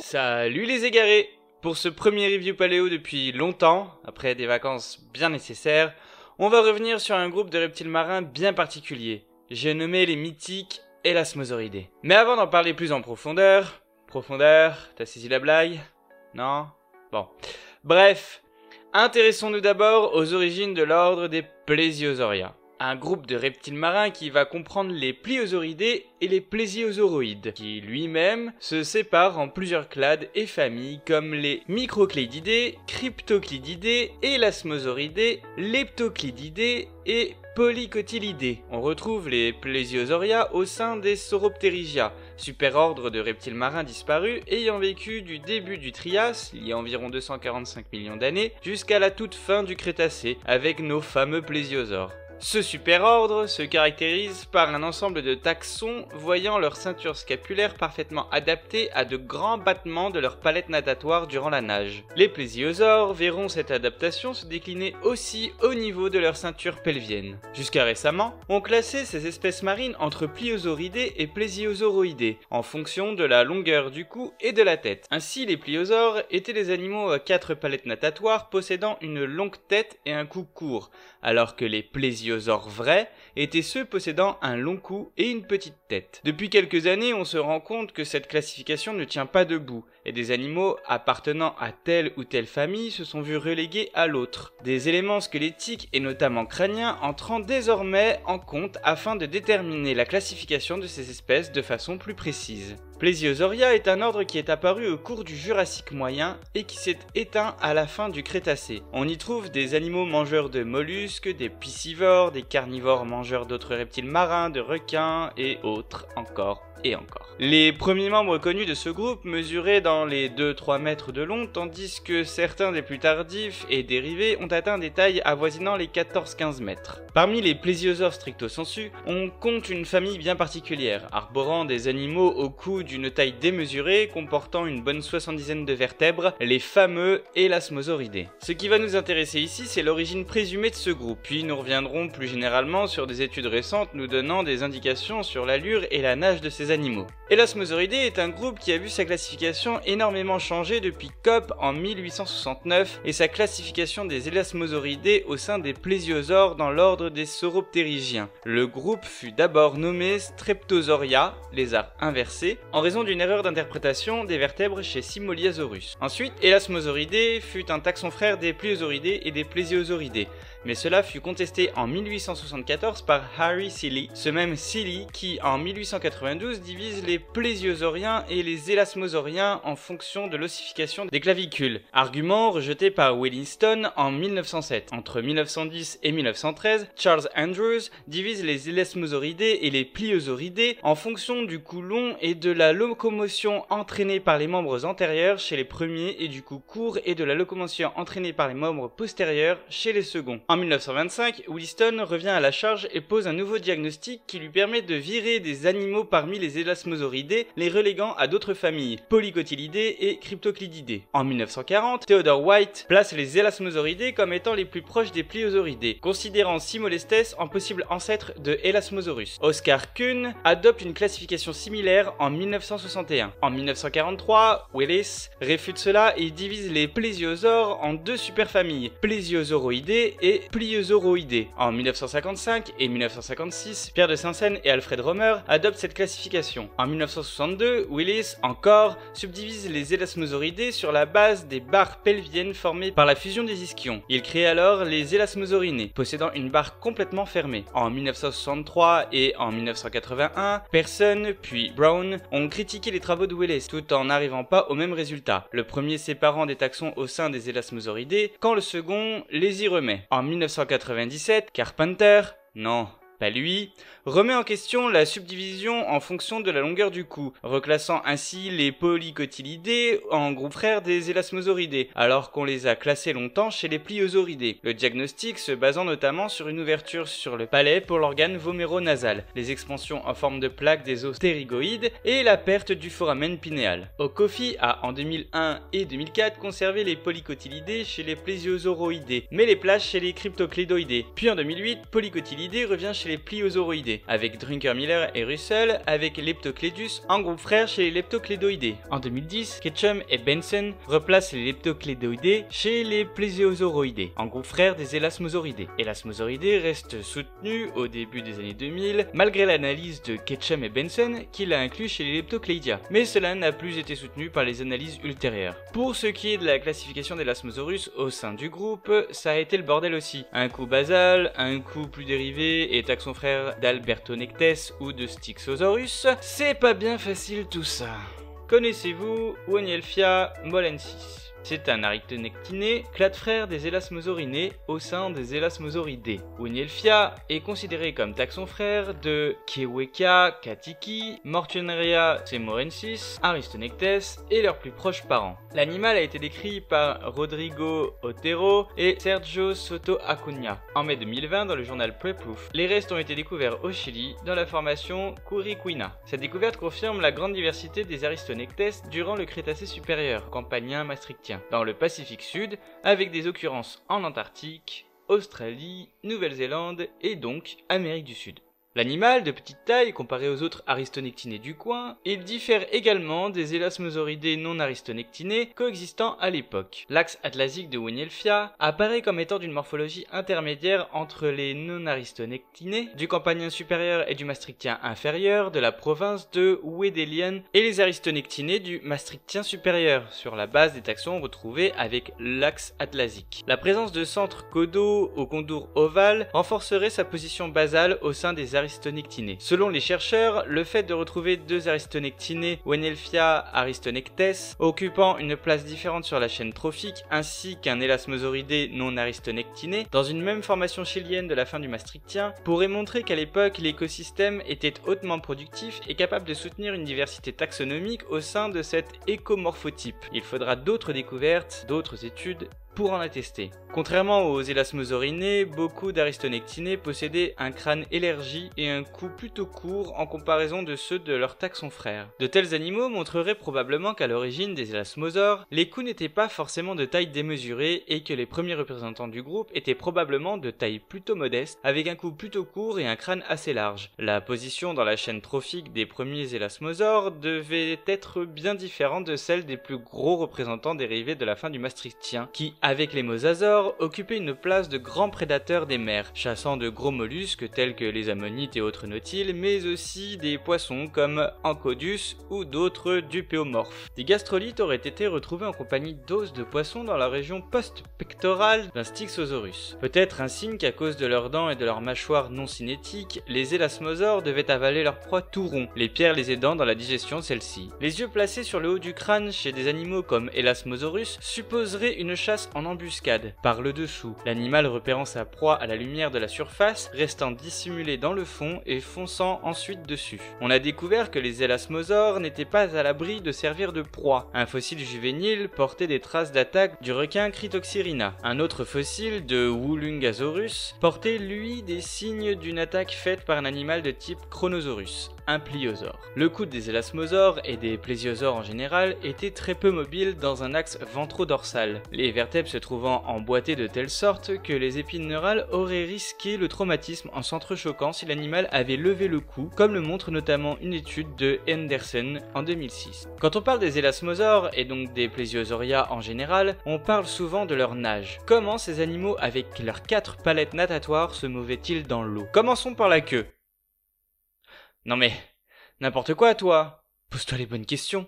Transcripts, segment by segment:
Salut les égarés! Pour ce premier review paléo depuis longtemps, après des vacances bien nécessaires, on va revenir sur un groupe de reptiles marins bien particulier. J'ai nommé les mythiques Elasmosauridés. Mais avant d'en parler plus en profondeur, t'as saisi la blague? Non? Bon. Bref, intéressons-nous d'abord aux origines de l'ordre des Plesiosauria. Un groupe de reptiles marins qui va comprendre les Pliosauridés et les Plesiosauroïdes, qui lui-même se séparent en plusieurs clades et familles comme les Microclididés, Cryptoclididés, Elasmosauridés, Leptoclididés et Polycotylidés. On retrouve les Plesiosauria au sein des Sauropterygia, superordre de reptiles marins disparus ayant vécu du début du Trias, il y a environ 245 millions d'années, jusqu'à la toute fin du Crétacé, avec nos fameux plésiosaures. Ce superordre se caractérise par un ensemble de taxons voyant leur ceinture scapulaire parfaitement adaptée à de grands battements de leur palette natatoire durant la nage. Les plésiosaures verront cette adaptation se décliner aussi au niveau de leur ceinture pelvienne. Jusqu'à récemment, on classait ces espèces marines entre Pliosauridés et Plesiosauroïdés, en fonction de la longueur du cou et de la tête. Ainsi, les pliosaures étaient des animaux à 4 palettes natatoires possédant une longue tête et un cou court, alors que les plésiosaures vrais étaient ceux possédant un long cou et une petite tête. Depuis quelques années, on se rend compte que cette classification ne tient pas debout, et des animaux appartenant à telle ou telle famille se sont vus relégués à l'autre. Des éléments squelettiques et notamment crâniens entrant désormais en compte afin de déterminer la classification de ces espèces de façon plus précise. Plesiosauria est un ordre qui est apparu au cours du Jurassique moyen et qui s'est éteint à la fin du Crétacé. On y trouve des animaux mangeurs de mollusques, des piscivores, des carnivores mangeurs d'autres reptiles marins, de requins et autres encore. Et encore. Les premiers membres connus de ce groupe mesuraient dans les 2-3 mètres de long, tandis que certains des plus tardifs et dérivés ont atteint des tailles avoisinant les 14-15 mètres. Parmi les plésiosaures stricto sensu, on compte une famille bien particulière, arborant des animaux au cou d'une taille démesurée, comportant une bonne 70aine de vertèbres, les fameux Elasmosauridés. Ce qui va nous intéresser ici, c'est l'origine présumée de ce groupe, puis nous reviendrons plus généralement sur des études récentes nous donnant des indications sur l'allure et la nage de ces animaux. Elasmosauridés est un groupe qui a vu sa classification énormément changer depuis Cope en 1869 et sa classification des Elasmosauridés au sein des plésiosaures dans l'ordre des Sauropterygiens. Le groupe fut d'abord nommé Streptosauria, lézard inversé, en raison d'une erreur d'interprétation des vertèbres chez Simoliasaurus. Ensuite, Elasmosauridés fut un taxon frère des Pliosauridés et des Plesiosauridés, mais cela fut contesté en 1874 par Harry Seeley, ce même Seeley qui en 1892 divise les plésiosauriens et les élasmosauriens en fonction de l'ossification des clavicules, argument rejeté par Williston en 1907. Entre 1910 et 1913, Charles Andrews divise les élasmosauridés et les pliosauridés en fonction du cou long et de la locomotion entraînée par les membres antérieurs chez les premiers et du cou court et de la locomotion entraînée par les membres postérieurs chez les seconds. En 1925, Williston revient à la charge et pose un nouveau diagnostic qui lui permet de virer des animaux parmi les Elasmosauridés, les reléguant à d'autres familles, Polycotylidés et Cryptoclididés. En 1940, Theodore White place les Elasmosauridés comme étant les plus proches des Pliosauridés, considérant Simolestes en possible ancêtre de Elasmosaurus. Oscar Kuhn adopte une classification similaire en 1961. En 1943, Willis réfute cela et divise les plésiosaures en deux superfamilles, Plesiosauroidés et Pliosauroidés. En 1955 et 1956, Pierre de Saint-Seine et Alfred Romer adoptent cette classification. En 1962, Willis, encore, subdivise les Elasmosauridés sur la base des barres pelviennes formées par la fusion des ischions. Il crée alors les Elasmosaurinés, possédant une barre complètement fermée. En 1963 et en 1981, Pearson puis Brown ont critiqué les travaux de Willis, tout en n'arrivant pas au même résultat, le premier séparant des taxons au sein des Elasmosauridés, quand le second les y remet. En 1997, Carpenter, non, pas lui, remet en question la subdivision en fonction de la longueur du cou, reclassant ainsi les Polycotylidés en groupe frère des Elasmosauridés, alors qu'on les a classés longtemps chez les Pliosauridés. Le diagnostic se basant notamment sur une ouverture sur le palais pour l'organe voméro-nasal, les expansions en forme de plaque des os ptérygoïdes et la perte du foramen pinéal. O'Coffey a en 2001 et 2004 conservé les Polycotylidés chez les Plesiosauroïdés, mais les place chez les Cryptoclidoïdés. Puis en 2008, Polycotylidés revient chez chez les Pliosauroidés, avec Drucker-Miller et Russell avec Leptocledus en groupe frère chez les Leptoclédoidés. En 2010, Ketchum et Benson replacent les Leptoclédoidés chez les Plésiosauroidés, en groupe frère des Elasmosauridés. Elasmosauridés restent soutenus au début des années 2000, malgré l'analyse de Ketchum et Benson qui l'a inclus chez les Leptocleidia, mais cela n'a plus été soutenu par les analyses ultérieures. Pour ce qui est de la classification des Elasmosaurus au sein du groupe, ça a été le bordel aussi. Un coup basal, un coup plus dérivé et taxon frère d'Albertonectes ou de Styxosaurus, c'est pas bien facile tout ça. Connaissez-vous Wonielphia molensis? C'est un arictonectiné, clade frère des Elasmosaurinés au sein des Elasmosauridés. Wonielphia est considéré comme taxon frère de Keweka catiki, Mortuaria semorensis, Aristonectes et leurs plus proches parents. L'animal a été décrit par Rodrigo Otero et Sergio Soto Acuña en mai 2020 dans le journal Preproof. Les restes ont été découverts au Chili dans la formation Curicuina. Cette découverte confirme la grande diversité des Aristonectes durant le Crétacé supérieur, campanien maastrichtien, dans le Pacifique Sud, avec des occurrences en Antarctique, Australie, Nouvelle-Zélande et donc Amérique du Sud. L'animal, de petite taille comparé aux autres aristonectinés du coin, il diffère également des Elasmosauridés non aristonectinés coexistant à l'époque. L'axe atlasique de Wonielphia apparaît comme étant d'une morphologie intermédiaire entre les non aristonectinés du campanien supérieur et du maastrichtien inférieur de la province de Wedelian et les aristonectinés du maastrichtien supérieur sur la base des taxons retrouvés avec l'axe atlasique. La présence de centres caudaux au contour ovale renforcerait sa position basale au sein des aristonectinés. Selon les chercheurs, le fait de retrouver deux aristonectinés, Wonielphia aristonectes, occupant une place différente sur la chaîne trophique, ainsi qu'un Elasmosauridé non aristonectiné, dans une même formation chilienne de la fin du maastrichtien, pourrait montrer qu'à l'époque, l'écosystème était hautement productif et capable de soutenir une diversité taxonomique au sein de cet écomorphotype. Il faudra d'autres découvertes, d'autres études, pour en attester. Contrairement aux Elasmosaurinés, beaucoup d'aristonectinés possédaient un crâne élargi et un cou plutôt court en comparaison de ceux de leurs taxons frères. De tels animaux montreraient probablement qu'à l'origine des élasmosaures, les coups n'étaient pas forcément de taille démesurée et que les premiers représentants du groupe étaient probablement de taille plutôt modeste, avec un cou plutôt court et un crâne assez large. La position dans la chaîne trophique des premiers élasmosaures devait être bien différente de celle des plus gros représentants dérivés de la fin du maastrichtien, qui, avec les mosasaures, occupaient une place de grands prédateurs des mers, chassant de gros mollusques tels que les ammonites et autres nautiles, mais aussi des poissons comme Ancodus ou d'autres dupéomorphes. Des gastrolites auraient été retrouvés en compagnie d'os de poissons dans la région post-pectorale d'un Styxosaurus. Peut-être un signe qu'à cause de leurs dents et de leurs mâchoires non cinétiques, les élasmosaures devaient avaler leur proie tout rond, les pierres les aidant dans la digestion de celle-ci. Les yeux placés sur le haut du crâne chez des animaux comme Elasmosaurus supposeraient une chasse en embuscade, par le dessous, l'animal repérant sa proie à la lumière de la surface, restant dissimulé dans le fond et fonçant ensuite dessus. On a découvert que les élasmosaures n'étaient pas à l'abri de servir de proie. Un fossile juvénile portait des traces d'attaque du requin Critoxyrina. Un autre fossile de Woolungasaurus portait lui des signes d'une attaque faite par un animal de type Chronosaurus, un pliosaure. Le coude des élasmosaures et des plésiosaures en général était très peu mobile dans un axe ventrodorsal, les vertèbres se trouvant emboîtées de telle sorte que les épines neurales auraient risqué le traumatisme en s'entrechoquant si l'animal avait levé le cou, comme le montre notamment une étude de Henderson en 2006. Quand on parle des élasmosaures et donc des plésiosauria en général, on parle souvent de leur nage. Comment ces animaux avec leurs 4 palettes natatoires se mouvaient-ils dans l'eau? Commençons par la queue. Non mais, n'importe quoi toi, pose-toi les bonnes questions.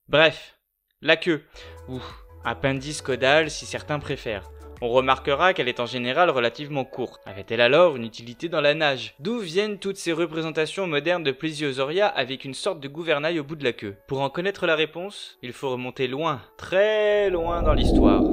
Bref, la queue, ou appendice caudal si certains préfèrent. On remarquera qu'elle est en général relativement courte. Avait-elle alors une utilité dans la nage? D'où viennent toutes ces représentations modernes de plésiosauria avec une sorte de gouvernail au bout de la queue? Pour en connaître la réponse, il faut remonter loin, très loin dans l'histoire.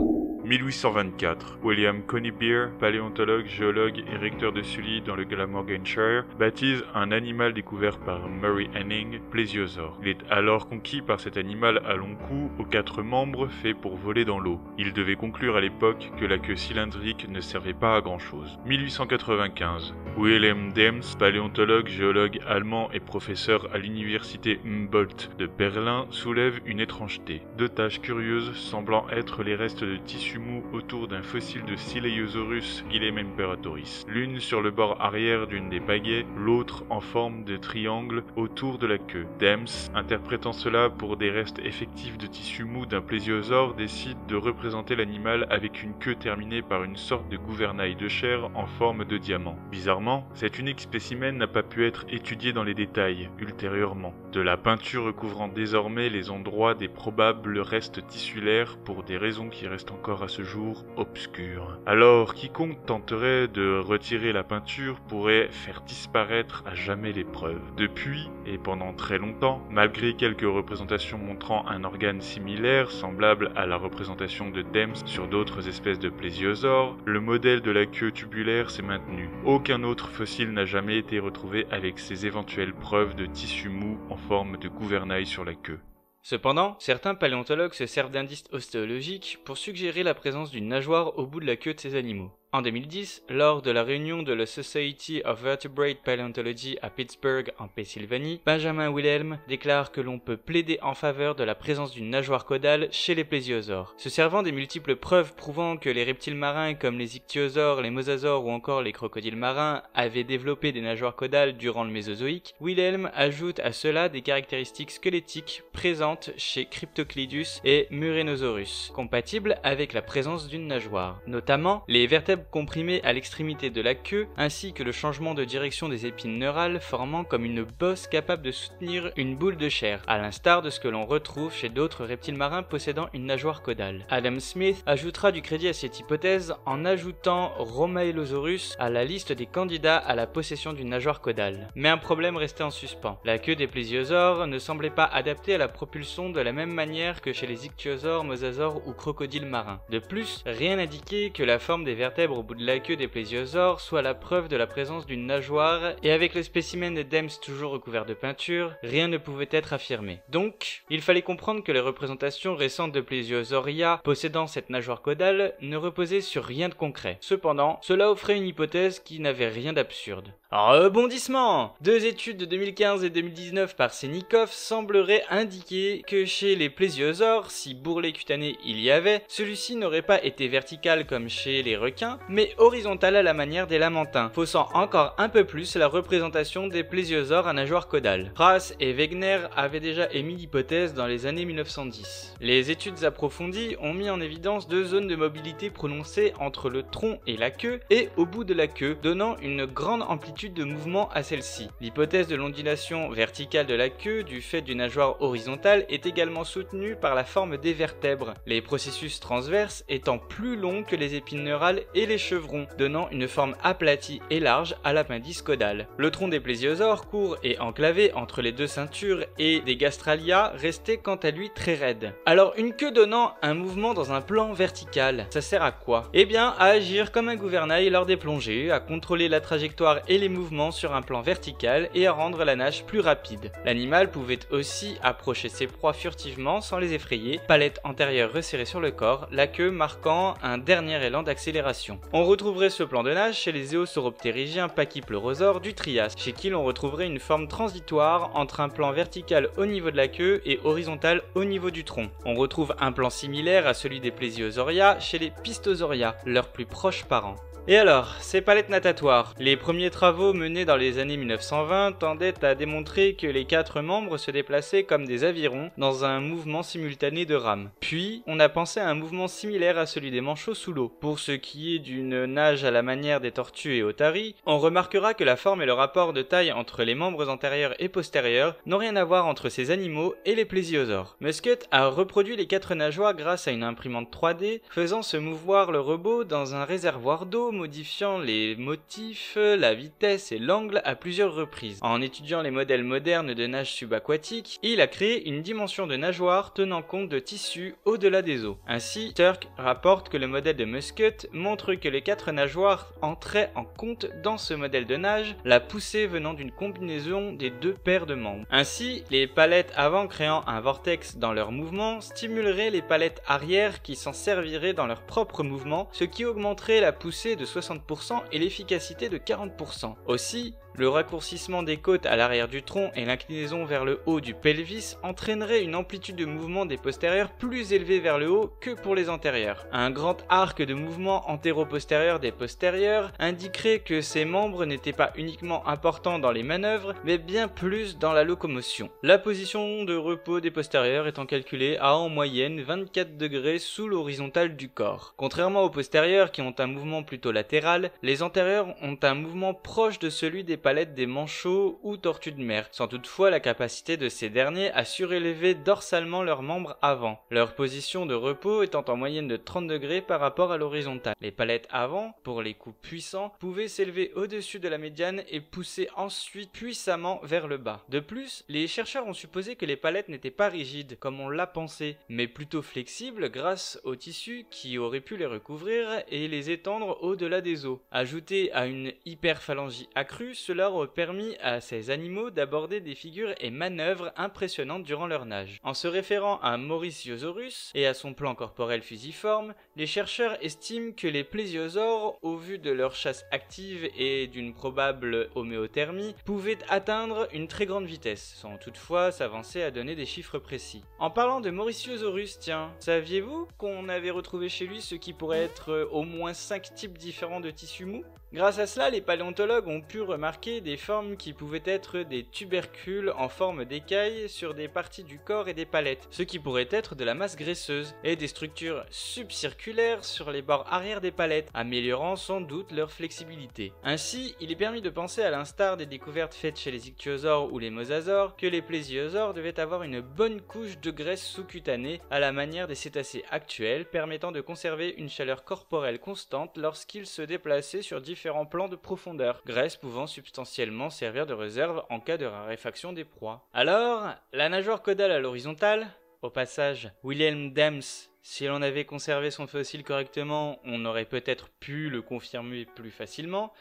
1824, William Conybeare, paléontologue, géologue et recteur de Sully dans le Glamorganshire, baptise un animal découvert par Murray Henning, plésiosaure. Il est alors conquis par cet animal à long cou aux 4 membres fait pour voler dans l'eau. Il devait conclure à l'époque que la queue cylindrique ne servait pas à grand chose. 1895, Wilhelm Dems, paléontologue, géologue allemand et professeur à l'université Humboldt de Berlin, soulève une étrangeté. 2 taches curieuses semblant être les restes de tissu tissus mous autour d'un fossile de Sileiosaurus Ilem Imperatoris, l'une sur le bord arrière d'une des pagaies, l'autre en forme de triangle autour de la queue. Dems, interprétant cela pour des restes effectifs de tissu mou d'un plésiosaure, décide de représenter l'animal avec une queue terminée par une sorte de gouvernail de chair en forme de diamant. Bizarrement, cet unique spécimen n'a pas pu être étudié dans les détails ultérieurement, de la peinture recouvrant désormais les endroits des probables restes tissulaires pour des raisons qui restent encore à ce jour obscures. Alors, quiconque tenterait de retirer la peinture pourrait faire disparaître à jamais les preuves. Depuis, et pendant très longtemps, malgré quelques représentations montrant un organe similaire, semblable à la représentation de Dems sur d'autres espèces de plésiosaures, le modèle de la queue tubulaire s'est maintenu. Aucun autre fossile n'a jamais été retrouvé avec ces éventuelles preuves de tissu mou en forme de gouvernail sur la queue. Cependant, certains paléontologues se servent d'indices ostéologiques pour suggérer la présence d'une nageoire au bout de la queue de ces animaux. En 2010, lors de la réunion de la Society of Vertebrate Paleontology à Pittsburgh, en Pennsylvanie, Benjamin Wilhelm déclare que l'on peut plaider en faveur de la présence d'une nageoire caudale chez les plésiosaures. Se servant des multiples preuves prouvant que les reptiles marins comme les ichthyosaures, les mosasaures ou encore les crocodiles marins avaient développé des nageoires caudales durant le Mésozoïque, Wilhelm ajoute à cela des caractéristiques squelettiques présentes chez Cryptoclidus et Murenosaurus, compatibles avec la présence d'une nageoire, notamment les vertèbres comprimées à l'extrémité de la queue, ainsi que le changement de direction des épines neurales formant comme une bosse capable de soutenir une boule de chair, à l'instar de ce que l'on retrouve chez d'autres reptiles marins possédant une nageoire caudale. Adam Smith ajoutera du crédit à cette hypothèse en ajoutant Rhomaelosaurus à la liste des candidats à la possession d'une nageoire caudale. Mais un problème restait en suspens. La queue des plésiosaures ne semblait pas adaptée à la propulsion de la même manière que chez les ichthyosaures, mosasaures ou crocodiles marins. De plus, rien n'indiquait que la forme des vertèbres au bout de la queue des plésiosaures soit la preuve de la présence d'une nageoire, et avec le spécimen de Dems toujours recouvert de peinture, rien ne pouvait être affirmé. Donc, il fallait comprendre que les représentations récentes de Plesiosauria possédant cette nageoire caudale ne reposaient sur rien de concret. Cependant, cela offrait une hypothèse qui n'avait rien d'absurde. Rebondissement! Deux études de 2015 et 2019 par Senikov sembleraient indiquer que chez les plésiosaures, si bourrelet cutané il y avait, celui-ci n'aurait pas été vertical comme chez les requins, mais horizontal à la manière des lamantins, faussant encore un peu plus la représentation des plésiosaures à nageoire caudale. Prass et Wegener avaient déjà émis l'hypothèse dans les années 1910. Les études approfondies ont mis en évidence deux zones de mobilité prononcées entre le tronc et la queue, et au bout de la queue, donnant une grande amplitude de mouvement à celle-ci. L'hypothèse de l'ondulation verticale de la queue du fait d'une nageoire horizontale est également soutenue par la forme des vertèbres, les processus transverses étant plus longs que les épines neurales et les chevrons, donnant une forme aplatie et large à l'appendice caudal. Le tronc des plésiosaures, court et enclavé entre les deux ceintures et des gastralia, restait quant à lui très raide. Alors une queue donnant un mouvement dans un plan vertical, ça sert à quoi? Eh bien à agir comme un gouvernail lors des plongées, à contrôler la trajectoire et les mouvements sur un plan vertical et à rendre la nage plus rapide. L'animal pouvait aussi approcher ses proies furtivement sans les effrayer, palette antérieure resserrée sur le corps, la queue marquant un dernier élan d'accélération. On retrouverait ce plan de nage chez les éosauroptérygiens pachypleurosaures du Trias, chez qui l'on retrouverait une forme transitoire entre un plan vertical au niveau de la queue et horizontal au niveau du tronc. On retrouve un plan similaire à celui des Plesiosauria chez les Pistosauria, leurs plus proches parents. Et alors, ces palettes natatoires. Les premiers travaux menés dans les années 1920 tendaient à démontrer que les quatre membres se déplaçaient comme des avirons dans un mouvement simultané de rame. Puis, on a pensé à un mouvement similaire à celui des manchots sous l'eau. Pour ce qui est d'une nage à la manière des tortues et otaries, on remarquera que la forme et le rapport de taille entre les membres antérieurs et postérieurs n'ont rien à voir entre ces animaux et les plésiosaures. Muscut a reproduit les quatre nageoires grâce à une imprimante 3D, faisant se mouvoir le robot dans un réservoir d'eau, modifiant les motifs, la vitesse et l'angle à plusieurs reprises. En étudiant les modèles modernes de nage subaquatique, il a créé une dimension de nageoire tenant compte de tissus au-delà des os. Ainsi, Turk rapporte que le modèle de Muscut montre que les quatre nageoires entraient en compte dans ce modèle de nage, la poussée venant d'une combinaison des deux paires de membres. Ainsi, les palettes avant créant un vortex dans leur mouvement stimuleraient les palettes arrière qui s'en serviraient dans leur propre mouvement, ce qui augmenterait la poussée de 60% et l'efficacité de 40%. Aussi, Le raccourcissement des côtes à l'arrière du tronc et l'inclinaison vers le haut du pelvis entraîneraient une amplitude de mouvement des postérieurs plus élevée vers le haut que pour les antérieurs. Un grand arc de mouvement antéro-postérieur des postérieurs indiquerait que ces membres n'étaient pas uniquement importants dans les manœuvres, mais bien plus dans la locomotion. La position de repos des postérieurs étant calculée à en moyenne 24 degrés sous l'horizontale du corps. Contrairement aux postérieurs qui ont un mouvement plutôt latéral, les antérieurs ont un mouvement proche de celui des palettes des manchots ou tortues de mer, sans toutefois la capacité de ces derniers à surélever dorsalement leurs membres avant, leur position de repos étant en moyenne de 30 degrés par rapport à l'horizontale. Les palettes avant, pour les coups puissants, pouvaient s'élever au-dessus de la médiane et pousser ensuite puissamment vers le bas. De plus, les chercheurs ont supposé que les palettes n'étaient pas rigides, comme on l'a pensé, mais plutôt flexibles grâce au tissu qui aurait pu les recouvrir et les étendre au-delà des os. Ajouté à une hyperphalangie accrue, cela aurait permis à ces animaux d'aborder des figures et manœuvres impressionnantes durant leur nage. En se référant à Moriciosaurus et à son plan corporel fusiforme, les chercheurs estiment que les plésiosaures, au vu de leur chasse active et d'une probable homéothermie, pouvaient atteindre une très grande vitesse, sans toutefois s'avancer à donner des chiffres précis. En parlant de Moriciosaurus, tiens, saviez-vous qu'on avait retrouvé chez lui ce qui pourrait être au moins 5 types différents de tissus mous ? Grâce à cela, les paléontologues ont pu remarquer des formes qui pouvaient être des tubercules en forme d'écailles sur des parties du corps et des palettes, ce qui pourrait être de la masse graisseuse, et des structures subcirculaires sur les bords arrière des palettes, améliorant sans doute leur flexibilité. Ainsi, il est permis de penser, à l'instar des découvertes faites chez les ichthyosaures ou les mosasaures, que les plésiosaures devaient avoir une bonne couche de graisse sous-cutanée à la manière des cétacés actuels, permettant de conserver une chaleur corporelle constante lorsqu'ils se déplaçaient sur différents plans de profondeur, graisse pouvant substantiellement servir de réserve en cas de raréfaction des proies. Alors, la nageoire caudale à l'horizontale, au passage, Wilhelm Dems, si l'on avait conservé son fossile correctement, on aurait peut-être pu le confirmer plus facilement.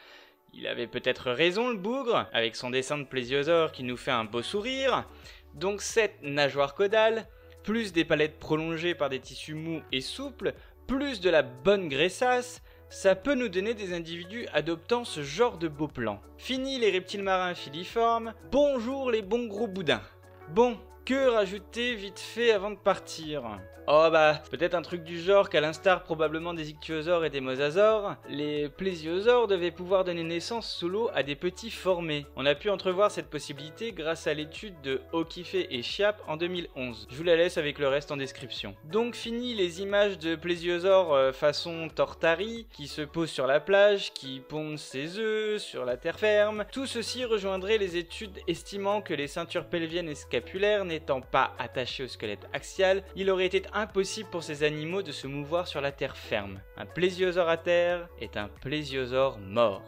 Il avait peut-être raison, le bougre, avec son dessin de plésiosaure qui nous fait un beau sourire. Donc cette nageoire caudale, plus des palettes prolongées par des tissus mous et souples, plus de la bonne graissasse, ça peut nous donner des individus adoptant ce genre de beau plan. Fini les reptiles marins filiformes, bonjour les bons gros boudins. Bon, que rajouter vite fait avant de partir ? Oh bah, peut-être un truc du genre qu'à l'instar probablement des ichthyosaures et des mosasaures, les plésiosaures devaient pouvoir donner naissance sous l'eau à des petits formés. On a pu entrevoir cette possibilité grâce à l'étude de O'Keefe et Chiap en 2011. Je vous la laisse avec le reste en description. Donc fini les images de plésiosaures façon Tortari, qui se posent sur la plage, qui pondent ses œufs sur la terre ferme. Tout ceci rejoindrait les études estimant que les ceintures pelviennes et scapulaires n'étant pas attachées au squelette axial, il aurait été impossible pour ces animaux de se mouvoir sur la terre ferme. Un plésiosaure à terre est un plésiosaure mort.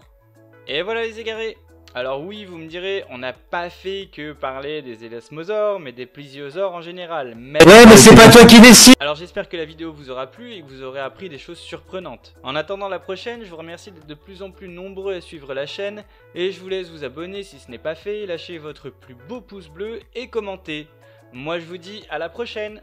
Et voilà les égarés. Alors oui, vous me direz, on n'a pas fait que parler des élasmosaures, mais des plésiosaures en général. Ouais, mais c'est pas toi qui décide. Alors j'espère que la vidéo vous aura plu et que vous aurez appris des choses surprenantes. En attendant la prochaine, je vous remercie d'être de plus en plus nombreux à suivre la chaîne, et je vous laisse vous abonner si ce n'est pas fait, lâcher votre plus beau pouce bleu et commenter. Moi je vous dis à la prochaine.